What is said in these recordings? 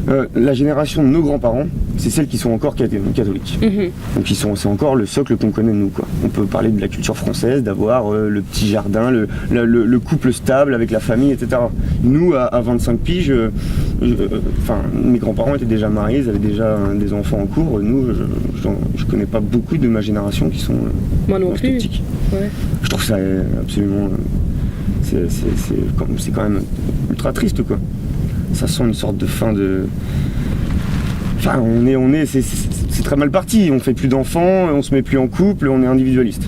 La génération de nos grands-parents, c'est celles qui sont encore catholiques. Donc c'est encore le socle qu'on connaît de nous, quoi. On peut parler de la culture française, d'avoir le petit jardin, le couple stable avec la famille, etc. Nous, à 25 piges, mes grands-parents étaient déjà mariés, ils avaient déjà des enfants en cours. Nous, je connais pas beaucoup de ma génération qui sont moi non plus. sceptiques. Ouais. Je trouve ça absolument... c'est quand même ultra triste, quoi. Ça sent une sorte de fin de... Enfin, c'est très mal parti. On fait plus d'enfants, on se met plus en couple, on est individualiste.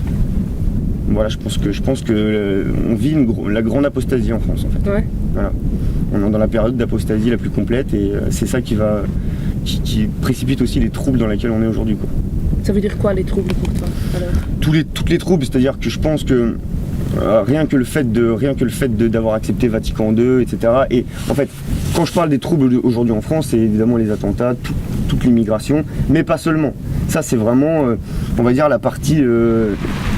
Voilà, je pense que on vit la grande apostasie en France, en fait. Ouais. Voilà. On est dans la période d'apostasie la plus complète et c'est ça qui précipite aussi les troubles dans lesquels on est aujourd'hui, quoi. Ça veut dire quoi les troubles pour toi alors? Toutes les troubles, c'est-à-dire que je pense que rien que le fait d'avoir accepté Vatican II, etc. Et en fait, quand je parle des troubles aujourd'hui en France, c'est évidemment les attentats, toute l'immigration, mais pas seulement. Ça, c'est vraiment, on va dire, la partie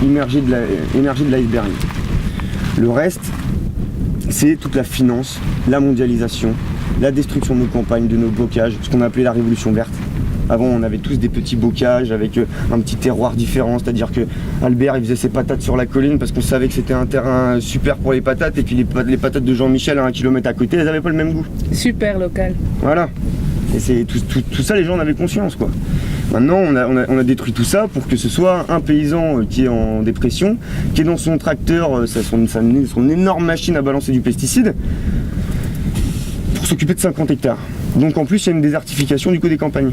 immergée de l'iceberg. Le reste, c'est toute la finance, la mondialisation, la destruction de nos campagnes, de nos bocages, ce qu'on a appelé la révolution verte. Avant, on avait tous des petits bocages avec un petit terroir différent, c'est-à-dire que Albert, il faisait ses patates sur la colline parce qu'on savait que c'était un terrain super pour les patates, et puis les patates de Jean-Michel à 1 kilomètre à côté, elles n'avaient pas le même goût. Super local. Voilà. Et c'est tout ça, les gens en avaient conscience, quoi. Maintenant, on a détruit tout ça pour que ce soit un paysan qui est en dépression, qui est dans son tracteur, son énorme machine à balancer du pesticide, pour s'occuper de 50 hectares. Donc en plus, il y a une désertification du coup des campagnes.